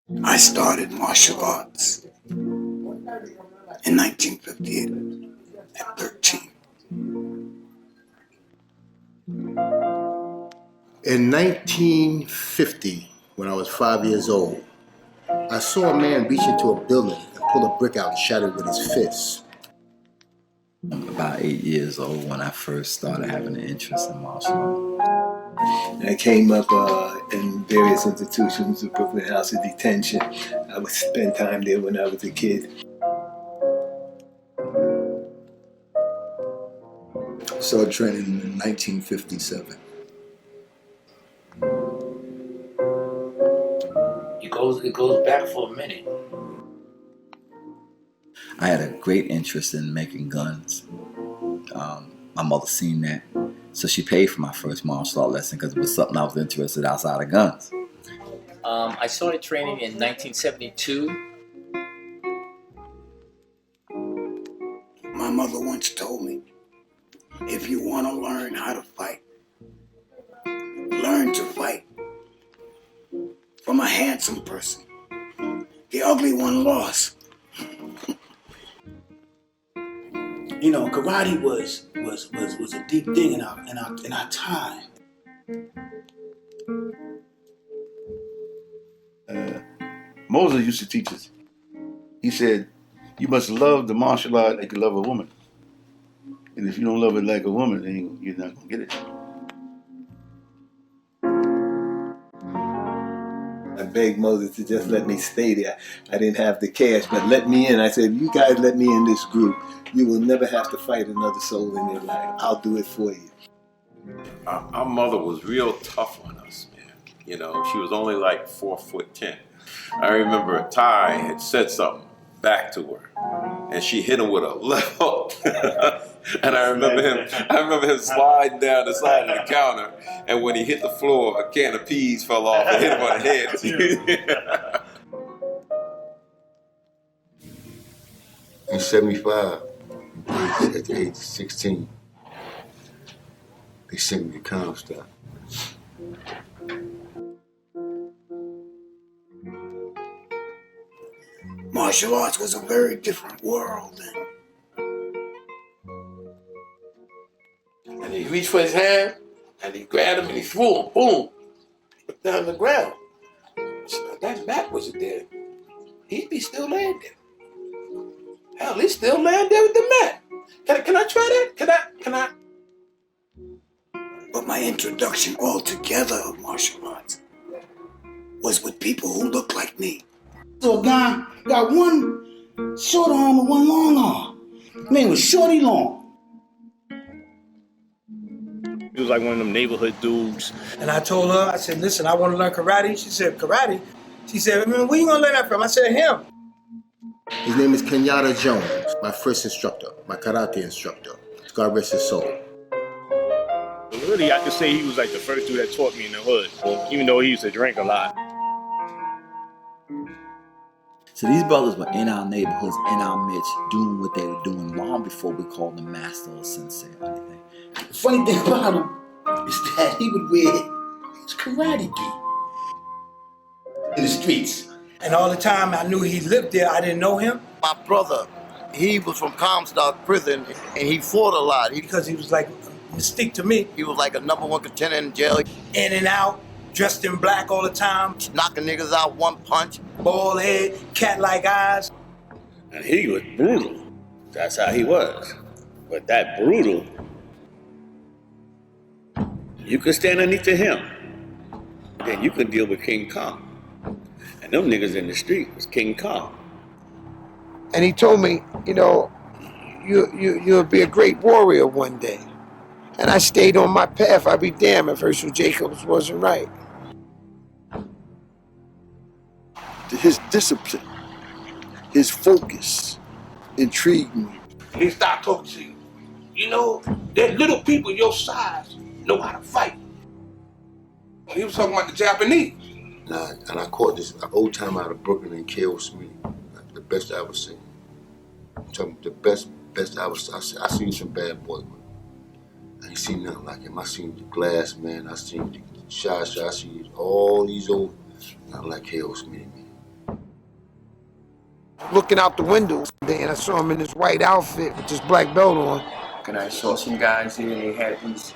I started martial arts in 1958 at 13. In 1950, when I was 5 years old, I saw a man reach into a building and pull a brick out and shatter it with his fist. About 8 years old when I first started having an interest in martial arts. I came up in various institutions, the Brooklyn House of Detention. I would spend time there when I was a kid. Started training in 1957. It goes back for a minute. I had a great interest in making guns. My mother seen that, so she paid for my first martial art lesson because it was something I was interested outside of guns. I started training in 1972. My mother once told me, if you want to learn how to fight, learn to fight from a handsome person. The ugly one lost. You know, karate was a deep thing in our time. Moses used to teach us. He said, you must love the martial art like you love a woman. And if you don't love it like a woman, then you're not going to get it. I begged Moses to just let me stay there. I didn't have the cash, but let me in. I said, you guys let me in this group. You will never have to fight another soul in your life. I'll do it for you. Our mother was real tough on us, man. You know, she was only like 4'10". I remember Ty had said something back to her, and she hit him with a left hook. And I remember him sliding down the side of the counter, and when he hit the floor, a can of peas fell off and hit him on the head. In 75, at the age of 16, they sent me to Comstock. Martial arts was a very different world then. And he reached for his hand, and he grabbed him, and he threw him, boom, down on the ground. So if that back wasn't there, he'd be still laying there. Hell, he's still laying there with the mat. Can I try that? Can I? But my introduction altogether of martial arts was with people who looked like me. So a guy got one short arm and one long arm. His name was Shorty Long. He was like one of them neighborhood dudes. And I told her, I said, listen, I want to learn karate. She said, karate? She said, man, where you going to learn that from? I said, him. His name is Kenyatta Jones, my first instructor, my karate instructor. God rest his soul. But really, I could say he was like the first dude that taught me in the hood, even though he used to drink a lot. So these brothers were in our neighborhoods, in our midst, doing what they were doing long before we called them master or sensei or anything. The funny thing about him is that he would wear his karate gi in the streets. And all the time I knew he lived there, I didn't know him. My brother, he was from Comstock prison, and he fought a lot. Because he was like a mystique to me. He was like a #1 contender in jail. In and out, dressed in black all the time. Knocking niggas out one punch. Bald head, cat-like eyes. And he was brutal. That's how he was. But that brutal, you could stand underneath him. Then you could deal with King Kong. And them niggas in the street was King Kong. And he told me, you know, you'll be a great warrior one day. And I stayed on my path. I'd be damned if Herschel Jacobs wasn't right. His discipline, his focus intrigued me. He started talking to you. You know, that little people your size know how to fight. He was talking about the Japanese. And I caught this old time out of Brooklyn and K.O. Smith, the best I ever seen. I'm talking the best I ever seen. I seen some bad boys, but I ain't seen nothing like him. I seen the Glass Man, I seen the Shah, I seen all these old, not like K.O. Smith, man. looking out the window, and I saw him in his white outfit with this black belt on. And I saw some guys here, and they had these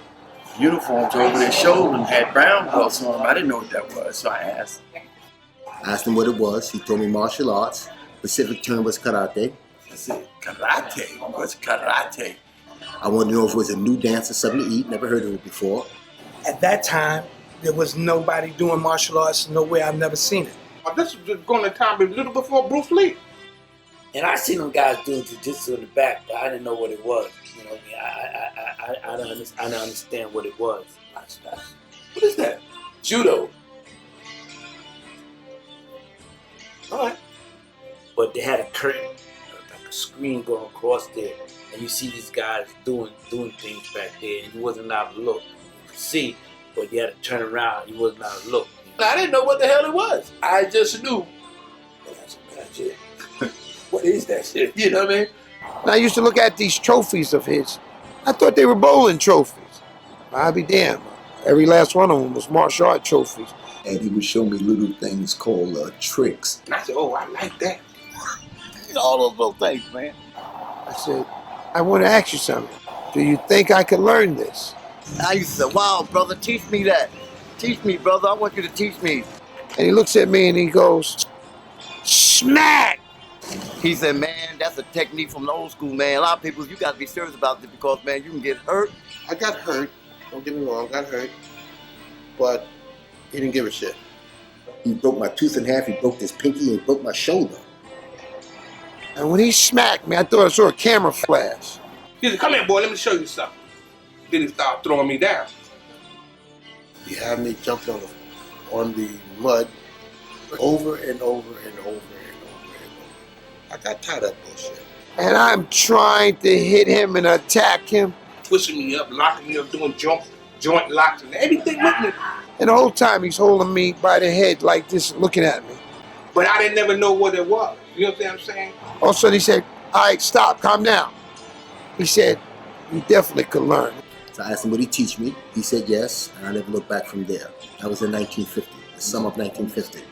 uniforms over their shoulder and had brown belts on them. I didn't know what that was, so I asked. I asked him what it was. He told me martial arts. Specific term was karate. I said, karate? What's karate? I wanted to know if it was a new dance or something to eat. Never heard of it before. At that time, there was nobody doing martial arts nowhere. I've never seen it. This was going to time a little before Bruce Lee. And I seen them guys doing jiu-jitsu in the back, but I didn't know what it was. You know what I mean? I didn't understand what it was. What is that? Judo. All right. But they had a curtain, like a screen going across there, and you see these guys doing things back there, and you wasn't allowed to look. You could see, but you had to turn around. You wasn't allowed to look. I didn't know what the hell it was. I just knew. Well, that's some bad shit. What is that shit? You know what I mean? And I used to look at these trophies of his. I thought they were bowling trophies. I'll be damned. Every last one of them was martial art trophies. And he would show me little things called tricks. And I said, oh, I like that. All those little things, man. I said, I want to ask you something. Do you think I could learn this? I used to say, wow, brother, teach me that. Teach me, brother. I want you to teach me. And he looks at me and he goes, smack! He said, man, that's a technique from the old school, man. A lot of people, you got to be serious about this because, man, you can get hurt. I got hurt. Don't get me wrong, got hurt. But he didn't give a shit. He broke my tooth in half. He broke this pinky and he broke my shoulder. And when he smacked me, I thought I saw a camera flash. He said, come here, boy, let me show you something. Then he started throwing me down. He had me jumping on the mud over and over and over and over and over. I got tired of that bullshit. And I'm trying to hit him and attack him. Pushing me up, locking me up, doing joint locks and everything with me. And the whole time he's holding me by the head like this, looking at me. But I didn't never know what it was. You know what I'm saying? All of a sudden he said, all right, stop, calm down. He said, you definitely could learn. So I asked him, would he teach me? He said yes, and I never looked back from there. That was in 1950, the summer of 1950.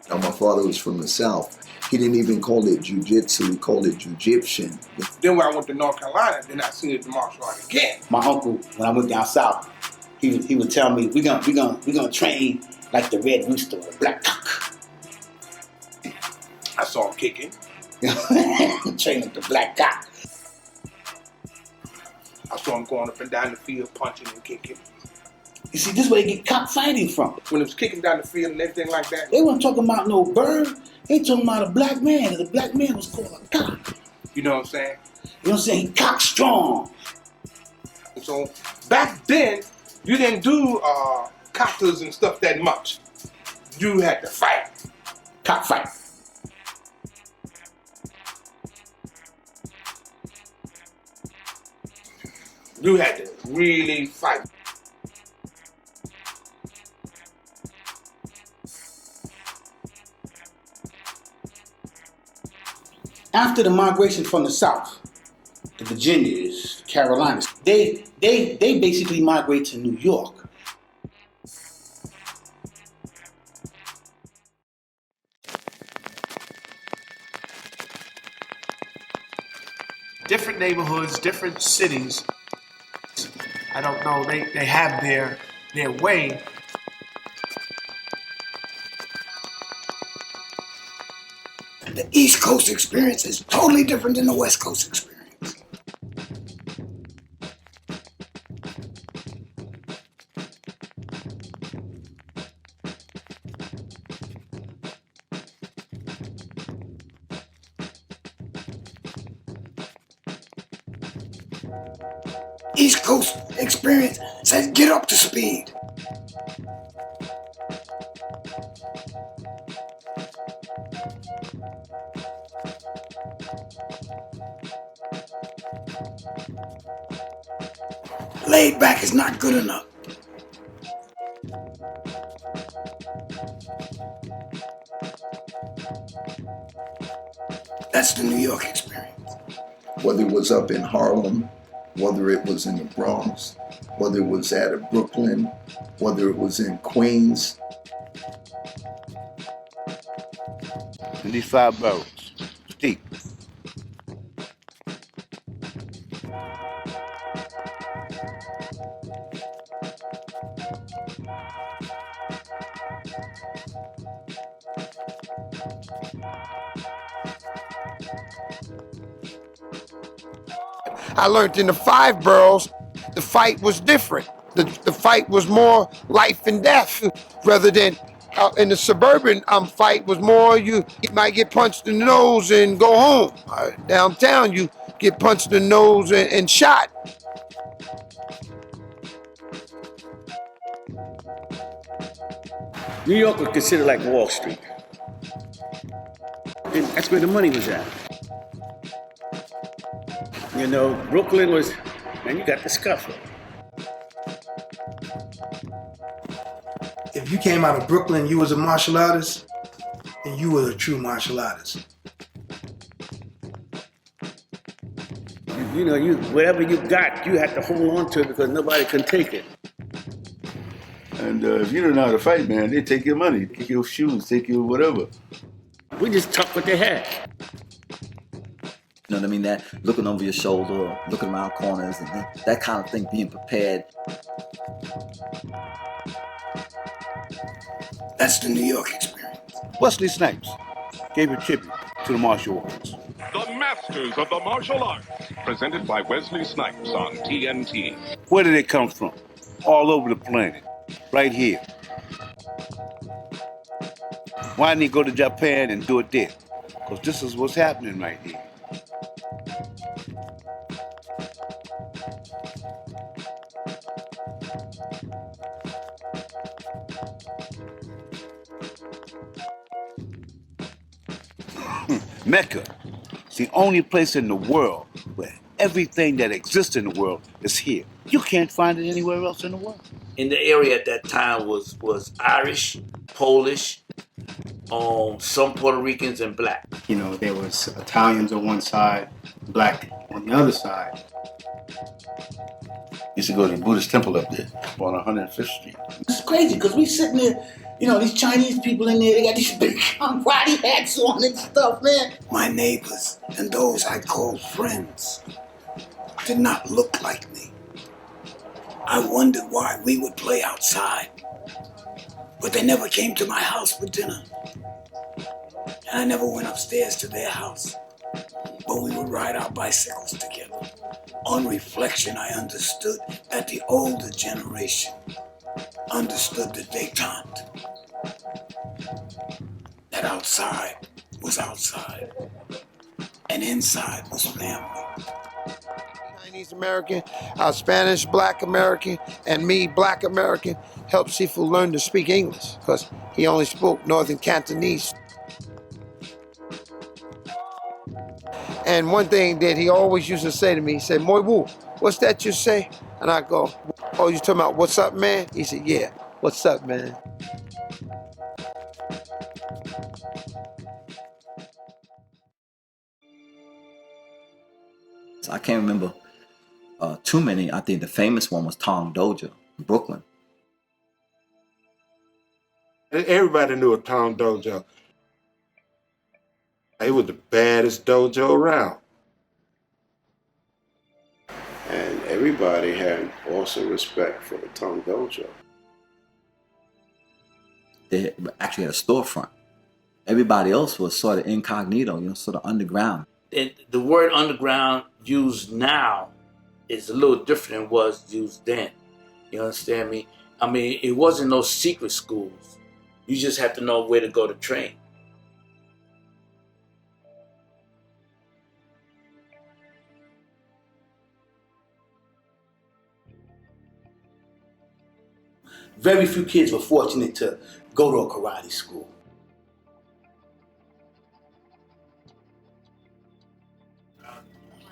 Now, my father was from the South. He didn't even call it jiu-jitsu, he called it jiu-jitsu. Then when I went to North Carolina, then I seen it the martial art again. My uncle, when I went down south, he would tell me, we're gonna train like the red rooster or the black cock. I saw him kicking. Train like the black cock. I saw him going up and down the field, punching and kicking. You see, this is where they get cockfighting from. When it was kicking down the field and everything like that. They weren't talking about no bird. They talking about a black man. The black man was called a cock. You know what I'm saying? You know what I'm saying? He cock strong. And so back then, you didn't do katas and stuff that much. You had to fight. Cockfight. You had to really fight. After the migration from the South, the Virginias, the Carolinas, they basically migrate to New York. Different neighborhoods, different cities. I don't know, they have their way. The East Coast experience is totally different than the West Coast experience. East Coast experience says get up to speed. Laid back is not good enough. That's the New York experience. Whether it was up in Harlem whether it was in the Bronx, whether it was out of Brooklyn, whether it was in Queens. And these 5 boroughs, steep. I learned in the 5 boroughs, the fight was different. The fight was more life and death, rather than in the suburban fight was more you might get punched in the nose and go home. Downtown, you get punched in the nose and shot. New York was considered like Wall Street. And that's where the money was at. You know, Brooklyn was, man, you got the scuffle. If you came out of Brooklyn, you was a martial artist, and you were a true martial artist. You know, whatever you got, you had to hold on to it because nobody can take it. And if you don't know how to fight, man, they take your money, take your shoes, take your whatever. We just took what they had. You know what I mean? That looking over your shoulder, looking around corners, and that kind of thing, being prepared. That's the New York experience. Wesley Snipes gave a tribute to the martial arts. The Masters of the Martial Arts, presented by Wesley Snipes on TNT. Where did it come from? All over the planet. Right here. Why didn't he go to Japan and do it there? Because this is what's happening right here. Mecca. It's the only place in the world where everything that exists in the world is here. You can't find it anywhere else in the world. In the area at that time was Irish, Polish, some Puerto Ricans, and black. You know, there was Italians on one side, black on the other side. Used to go to the Buddhist temple up there on 105th Street. It's crazy because we sitting there, you know, these Chinese people in there, they got these big karate hats on and stuff, man. My neighbors and those I called friends did not look like me. I wondered why we would play outside, but they never came to my house for dinner. And I never went upstairs to their house, but we would ride our bicycles together. On reflection, I understood that the older generation understood the détente. That outside was outside, and inside was family. Chinese American, Spanish Black American, and me Black American helped Sifu learn to speak English because he only spoke Northern Cantonese. And one thing that he always used to say to me, he said, "Moi Wu, what's that you say?" And I go, "Oh, you talking about what's up, man?" He said, "Yeah, what's up, man?" I can't remember too many. I think the famous one was Tong Dojo in Brooklyn. Everybody knew a Tong Dojo. It was the baddest dojo around. And everybody had awesome respect for the Tong Dojo. They actually had a storefront. Everybody else was sort of incognito, you know, sort of underground. And the word underground used now is a little different than was used then. You understand me? I mean, it wasn't no secret schools. You just have to know where to go to train. Very few kids were fortunate to go to a karate school.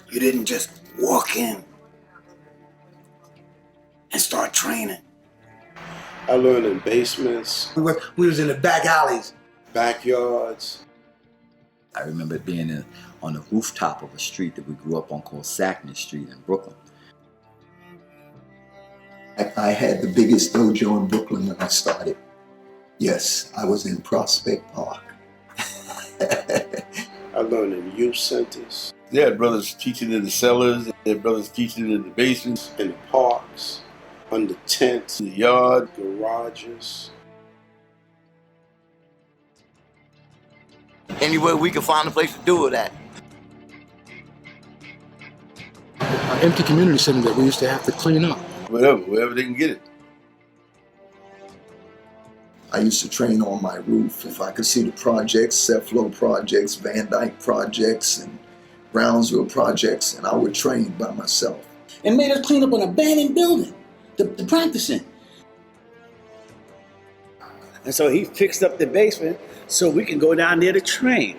You didn't just walk in and start training. I learned in basements. We was in the back alleys. Backyards. I remember being on the rooftop of a street that we grew up on called Sackman Street in Brooklyn. I had the biggest dojo in Brooklyn when I started. Yes, I was in Prospect Park. I learned in youth centers. They had brothers teaching in the cellars. They had brothers teaching in the basements. In the parks, under tents, in the yard, garages. Anywhere we can find a place to do it at. An empty community center that we used to have to clean up. Wherever they can get it. I used to train on my roof. If I could see the projects, Ceflo projects, Van Dyke projects, and Brownsville projects, and I would train by myself. And made us clean up an abandoned building to practice in. And so he fixed up the basement so we can go down there to train.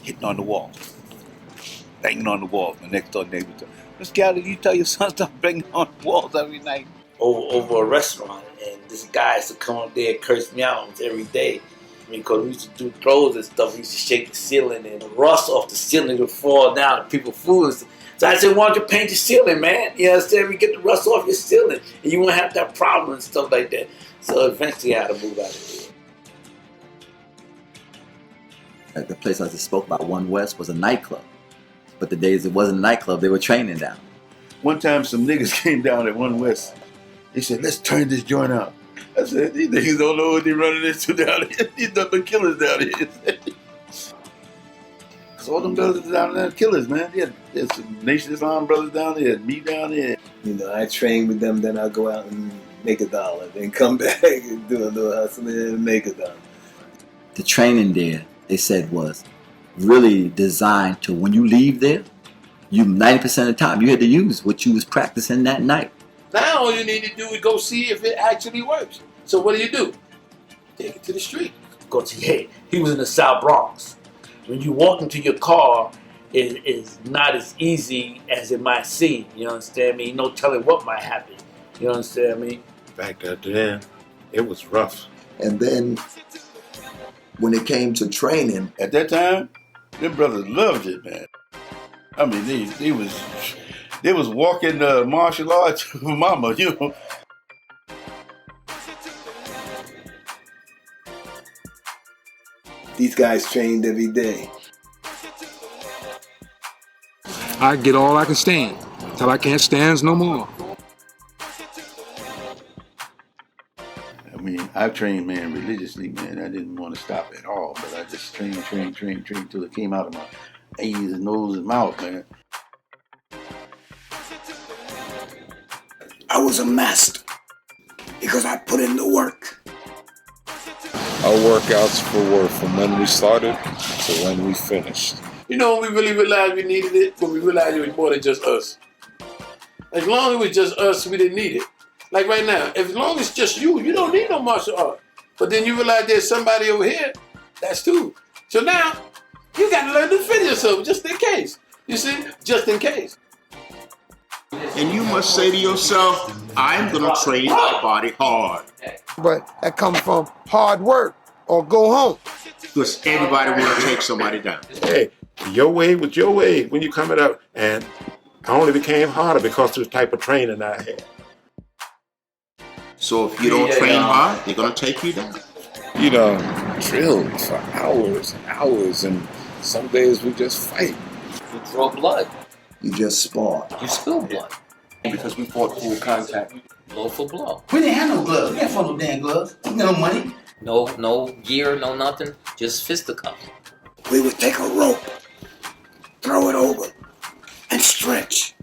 Hitting on the wall. Banging on the walls. My next door neighbor said, Miss Galley, you tell your son stop banging on the walls every night. Over a restaurant, and this guy used to come up there and curse me out every day. I mean, because we used to do throws and stuff. We used to shake the ceiling, and the rust off the ceiling would fall down, and people fooling. So I said, why don't you paint your ceiling, man? You understand? We get the rust off your ceiling, and you won't have that problem and stuff like that. So eventually I had to move out of there. Like the place I just spoke about, One West, was a nightclub. But the days it wasn't a nightclub, they were training down. One time some niggas came down at One West. They said, let's turn this joint out. I said, these niggas don't know what they're running into down here. These nothing killers down here. Because all them brothers down there are killers, man. They had some Nation Islam brothers down there, me down there. You know, I train with them, then I'll go out and make $1, then come back and do a little hustle and make $1. The training there, they said, was really designed to, when you leave there, you 90% of the time, you had to use what you was practicing that night. Now all you need to do is go see if it actually works. So what do? Take it to the street. Because he was in the South Bronx. When you walk into your car, it is not as easy as it might seem. You understand me? No telling what might happen. You understand me? Back then, it was rough. And then when it came to training, at that time, them brothers loved it, man. I mean, they was walking martial arts for mama, you know. These guys trained every day. I get all I can stand till I can't stand no more. I mean, I trained, man, religiously, man. I didn't want to stop at all, but I just trained till it came out of my ears, nose, and mouth, man. I was a master because I put in the work. Our workouts were from when we started to when we finished. You know, we really realized we needed it, but we realized it was more than just us. As long as it was just us, we didn't need it. Like right now, as long as it's just you don't need no martial art. But then you realize there's somebody over here, that's two. So now, you got to learn to defend yourself just in case. You see, just in case. And you must say to yourself, I'm going to train my body hard. But that comes from hard work or go home. Because everybody want to take somebody down. Hey, your way was your way when you coming up, and I only became harder because of the type of training I had. So if you don't train hard, they're going to take you down. You know, drilled for hours and hours, and some days we just fight. You draw blood. You just spar. You spill blood. Because we fought full contact. Blow for blow. We didn't have no gloves. We didn't have no damn gloves. We didn't have no money. No gear, no nothing. Just fisticuffs. We would take a rope, throw it over, and stretch.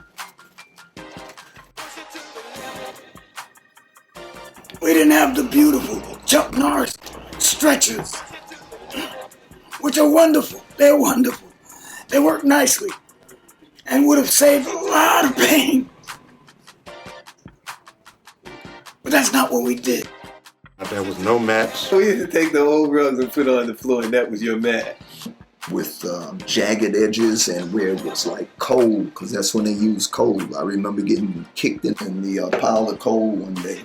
We didn't have the beautiful Chuck Norris stretchers, which are wonderful. They're wonderful. They work nicely and would have saved a lot of pain. But that's not what we did. There was no mats. We used to take the old rugs and put it on the floor, and that was your mat. With jagged edges and where it was like coal, because that's when they used coal. I remember getting kicked in the pile of coal one day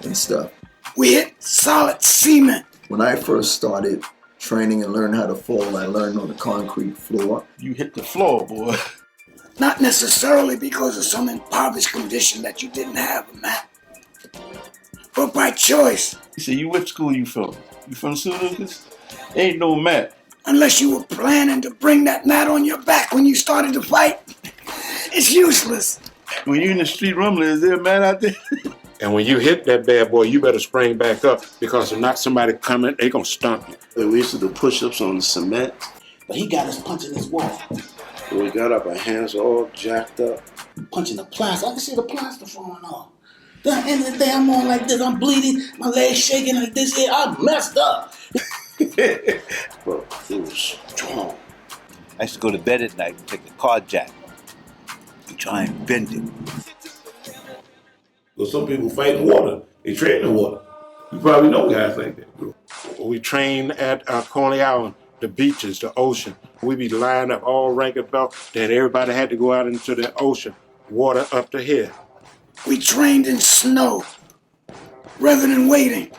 and stuff. We hit solid cement. When I first started training and learned how to fall, I learned on the concrete floor. You hit the floor, boy. Not necessarily because of some impoverished condition that you didn't have, man, but by choice. He said, "You what school you from? You from St. Lucas? Ain't no mat." Unless you were planning to bring that mat on your back when you started to fight, it's useless. When you in the street rumbling, is there a mat out there? And when you hit that bad boy, you better spring back up, because if not, somebody coming, they gonna stomp you. And we used to do push-ups on the cement. But he got us punching his wall. When we got up, our hands all jacked up. Punching the plaster. I can see the plaster falling off. Then at the end of the day, I'm on like this. I'm bleeding. My legs shaking like this here. I messed up. But it was strong. I used to go to bed at night and take the card jack and try and bend it. Well, some people fight in water. They train in water. You probably know guys like that. We train at Coney Island, the beaches, the ocean. We be lined up all rank and belt. Then everybody had to go out into the ocean, water up to here. We trained in snow rather than waiting.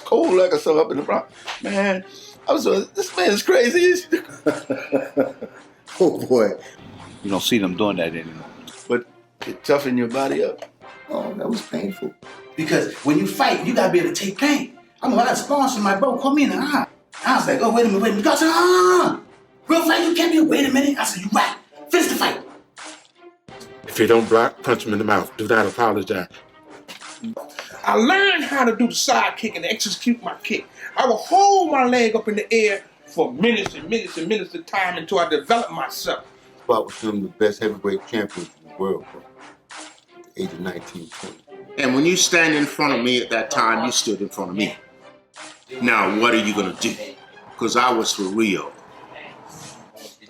Cold like I saw up in the Bronx. Man, I was this man is crazy. Oh boy. You don't see them doing that anymore. But it toughen your body up. Oh, that was painful. Because when you fight, you gotta be able to take pain. I mean, when I sponsored my bro, called me in the eye. I was like, oh, wait a minute. God said, real fight, you can't be, wait a minute. I said, you right. Finish the fight. If you don't block, punch him in the mouth. Do not apologize. I learned how to do the side kick and execute my kick. I would hold my leg up in the air for minutes and minutes and minutes of time until I developed myself. Spot was one of the best heavyweight champions in the world, bro. At the age of 19, 20. And when you stand in front of me at that time, you stood in front of me. Now, what are you going to do? Because I was for real.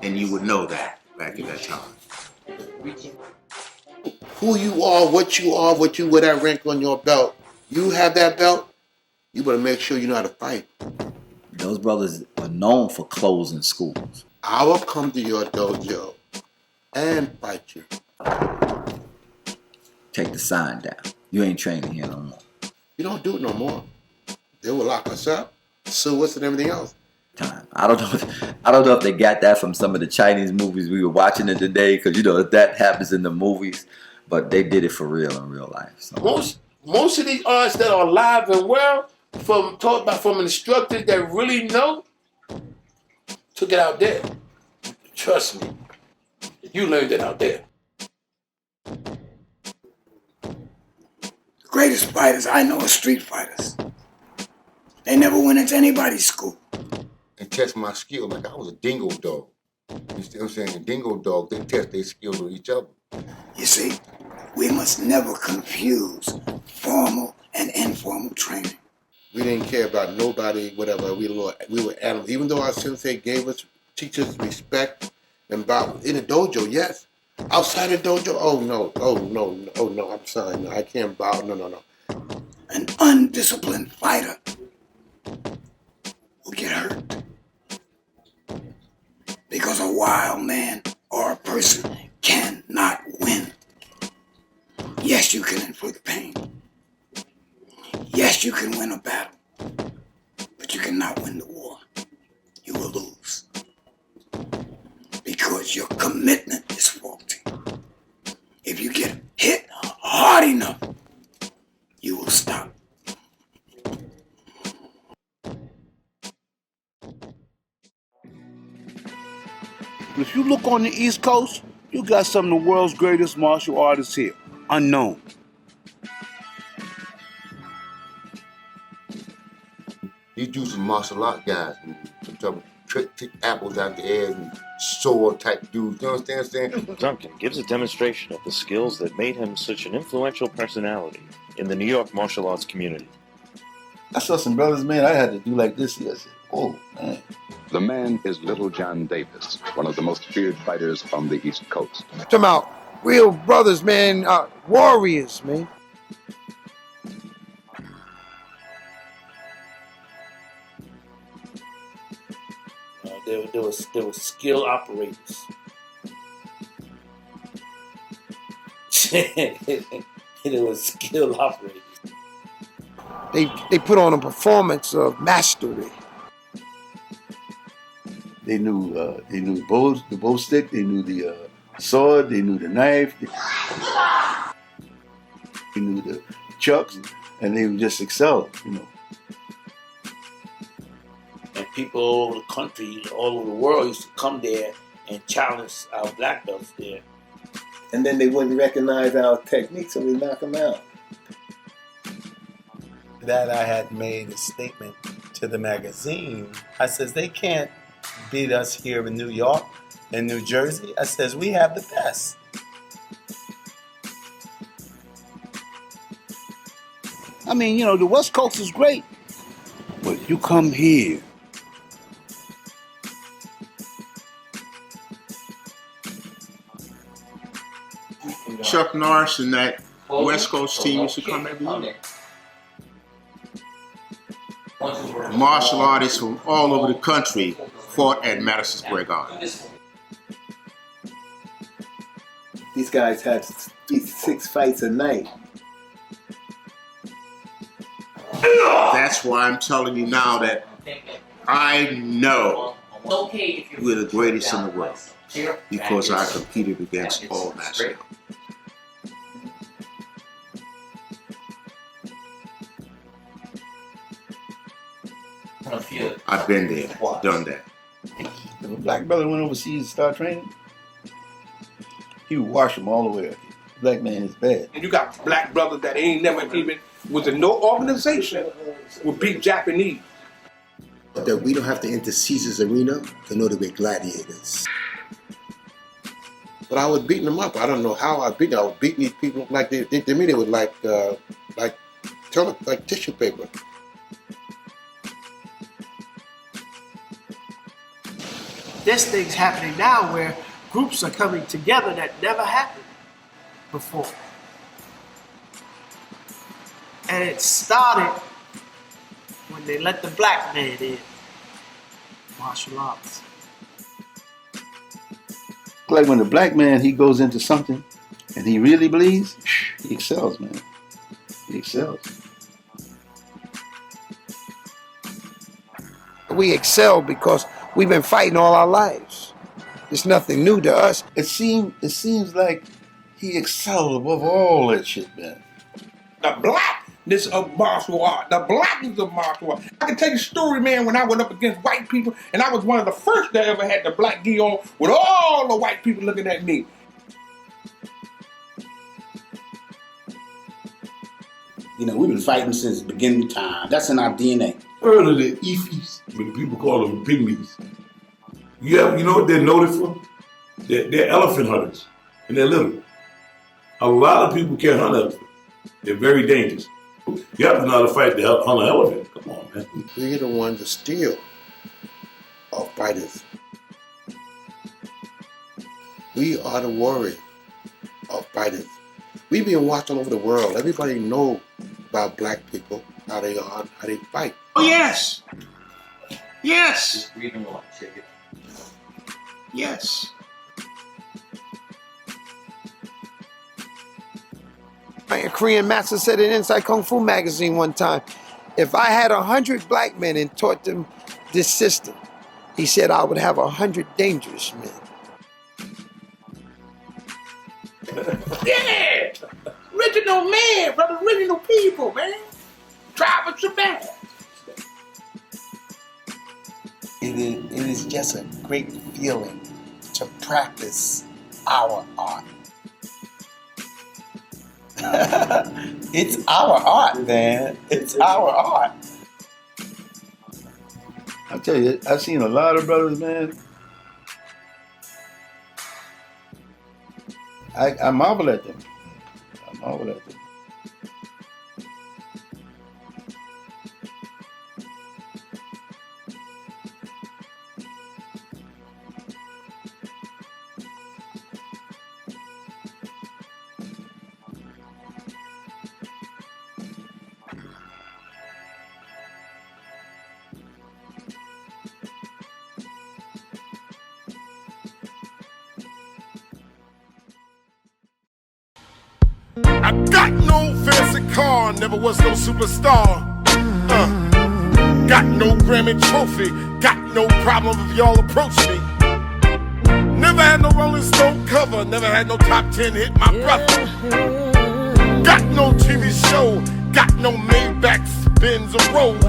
And you would know that back at that time. Who you are, what you with that rank on your belt. You have that belt, you better make sure you know how to fight. Those brothers are known for closing schools. I will come to your dojo and fight you. Take the sign down. You ain't training here no more. You don't do it no more. They will lock us up, sue us and everything else. Time. I don't know if they got that from some of the Chinese movies we were watching it today, because you know that happens in the movies, but they did it for real in real life. So. Most of these arts that are alive and well, taught by from instructors that really know, took it out there. Trust me, you learned it out there. The greatest fighters I know are street fighters. They never went into anybody's school. And test my skill like I was a dingo dog. You see what I'm saying? Dingo dog, they test their skills with each other. You see, we must never confuse formal and informal training. We didn't care about nobody, whatever. We were animals. Even though our sensei teach us respect and bow in the dojo, yes. Outside the dojo, oh no, I'm sorry, no, I can't bow, no. An undisciplined fighter will get hurt. Because a wild man or a person cannot win. Yes, you can inflict pain. Yes, you can win a battle. But you cannot win the war. You will lose. Because your commitment is faulty. If you get hit hard enough, you will stop. If you look on the East Coast, you got some of the world's greatest martial artists here, unknown. These dudes are martial art guys. I'm talking trick apples out the air and sword type dudes. You understand what I'm saying? Duncan gives a demonstration of the skills that made him such an influential personality in the New York martial arts community. I saw some brothers, man, I had to do like this here. I said, oh, man. The man is Little John Davis, one of the most feared fighters on the East Coast. Talking about real brothers, man, warriors, man. There was skill operators. There was skill operators. They put on a performance of mastery. They knew the bow stick. They knew the sword, they knew the knife, they knew the chucks, and they would just excel, you know. And people all over the country, all over the world used to come there and challenge our black belts there. And then they wouldn't recognize our technique, so we knock them out. That I had made a statement to the magazine. I says, they can't beat us here in New York and New Jersey. I says, we have the best. I mean, you know, the West Coast is great, but you come here. Chuck Norris and that West Coast team used to come every year. Martial artists from all over the country fought at Madison Square Garden. These guys had 6 fights a night. That's why I'm telling you now that I know we're the greatest in the world because I competed against all national. I've been there, done that. If a black brother went overseas to start training, he would wash them all the way up. Black man is bad. And you got black brothers that ain't never even, was in no organization, would beat Japanese. That we don't have to enter Caesar's arena to know that we're gladiators. But I was beating them up. I don't know how I beat them. I was beating these people like they mean it was like tissue paper. There's things happening now where groups are coming together that never happened before. And it started when they let the black man in martial arts. Like when the black man, he goes into something and he really believes, he excels, man. He excels. We excel because we've been fighting all our lives. It's nothing new to us. It seems like he excelled above all that shit, man. The blackness of martial art. The blackness of martial art. I can tell you a story, man, when I went up against white people, and I was one of the first that ever had the black gi on with all the white people looking at me. You know, we've been fighting since the beginning of time. That's in our DNA. Heard of the Ifis, but the people call them pygmies. You know what they're noted for? They're elephant hunters, and they're little. A lot of people can't hunt elephants. They're very dangerous. You have to know how to fight to hunt an elephant. Come on, man. We're the ones that steal our fighters. We are the warrior of fighters. We've been watched all over the world. Everybody know about black people, how they are, how they fight. Oh, yes. Yes. Yes. A Korean master said in Inside Kung Fu magazine one time, if I had 100 black men and taught them this system, he said I would have 100 dangerous men. Yeah. Original man, brother. Original people, man. Tribe of Shabbat. It is just a great feeling to practice our art. It's our art, man. It's our art. I tell you, I've seen a lot of brothers, man. I marvel at them. I marvel at them. I got no fancy car, never was no superstar. Got no Grammy trophy, got no problem if y'all approach me. Never had no Rolling Stone cover, never had no top 10 hit, my brother. Got no TV show, got no Maybachs, Benz or Rolls.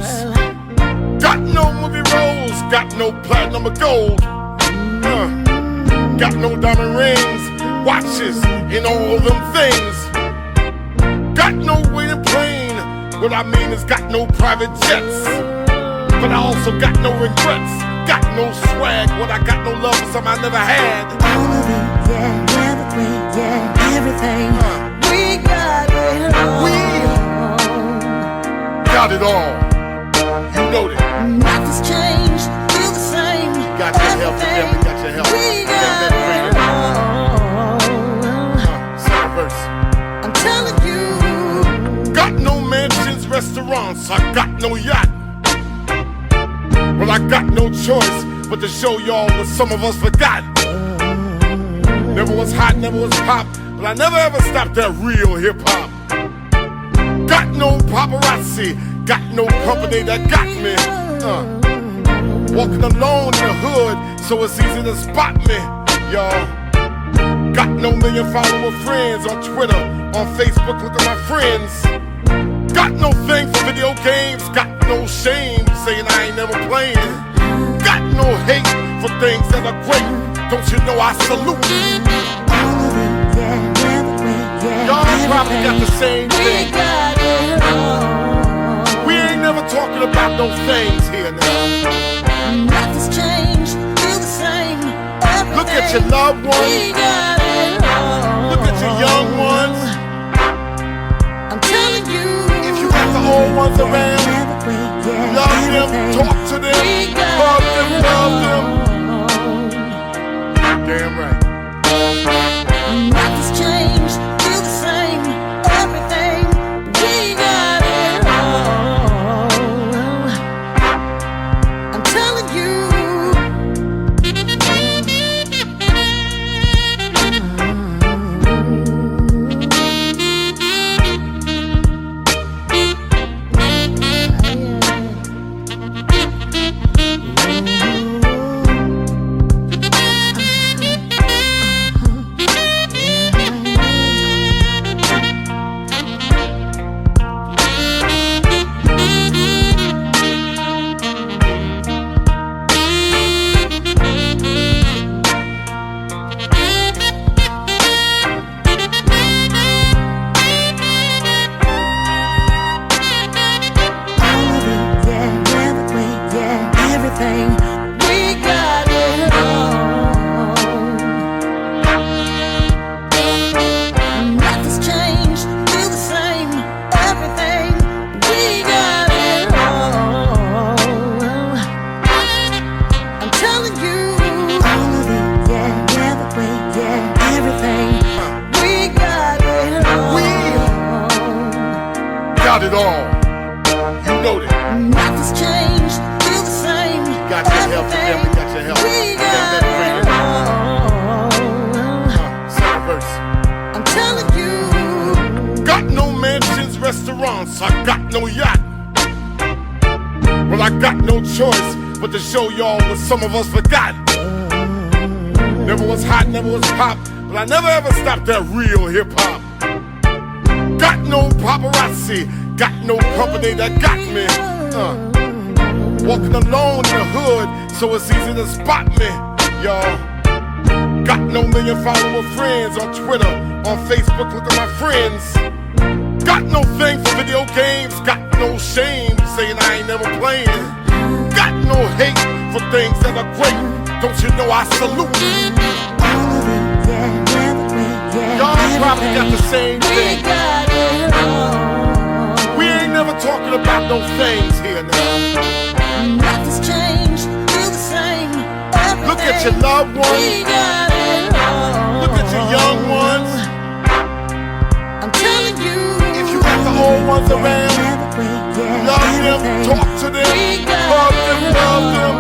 Got no movie roles, got no platinum or gold. Got no diamond rings, watches, and all them things. Got no waiting plane, what I mean is got no private jets. But I also got no regrets, got no swag, what I got no love for something I never had. All of it, yeah, everything, yeah, everything. We got it all. We got it all. You know that. Nothing's changed, still the same. Got your help, you got your help. We got it all. Second verse. I'm telling you. Got no mansions, restaurants, I got no yacht. Well, I got no choice but to show y'all what some of us forgot. Never was hot, never was pop, but I never ever stopped that real hip-hop. Got no paparazzi, got no company that got me. Walking alone in the hood, so it's easy to spot me, y'all. Got no million follower friends on Twitter, on Facebook, look at my friends. Got no thing for video games, got no shame saying I ain't never playing. Got no hate for things that are great, don't you know I salute. Y'all probably got the same thing. We ain't never talking about no things here now. Nothing's changed, still the same. Look at your loved ones. Look at your young ones. I'm telling you. If you got the old ones around, love them, talk to them, love them, love them. Damn right. Nothing's changed, still the same. Everything, we got it all. I'm telling you. Got it all. You know that. Nothing's changed, still the same. Got your help, you got your help. We got it all. Second verse. I'm telling you. Got no mansions, restaurants, I got no yacht. Well, I got no choice but to show y'all what some of us forgot. Never was hot, never was pop, but I never ever stopped that real hip-hop. Got no paparazzi, got no company that got me. Walking alone in the hood, so it's easy to spot me, y'all. Got no million follower friends on Twitter, on Facebook, look at my friends. Got no thing for video games, got no shame saying I ain't never playing. Got no hate for things that are great, don't you know I salute. Y'all probably got the same thing. We ain't never talking about no things here now. Nothing's changed, still the same. Look at your loved ones. Look at your young ones. I'm telling you. If you got the old ones around, love them, talk to them, love them, love them.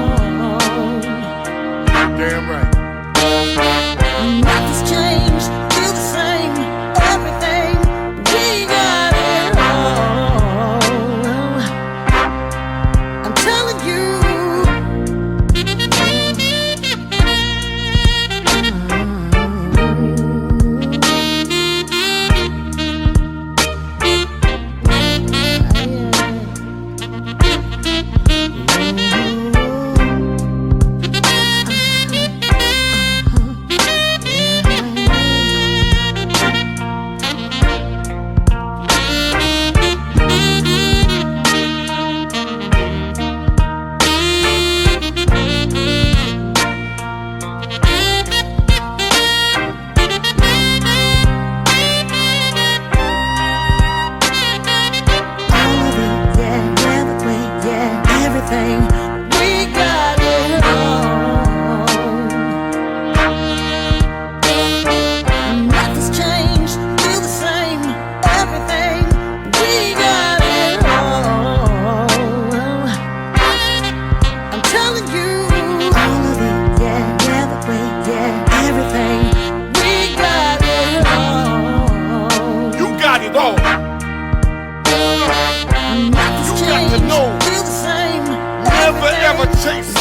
Damn right. Nothing's changed, still the same. Everything, we got it all. I'm telling you. everything. We got it all. Nothing's changed, still the same. Everything, we got it all. I'm telling you, all of it, yeah, the way, yeah, everything. We got it all. You got it all. Nothing's You got to changed, know. still the same. Never Everything. ever chase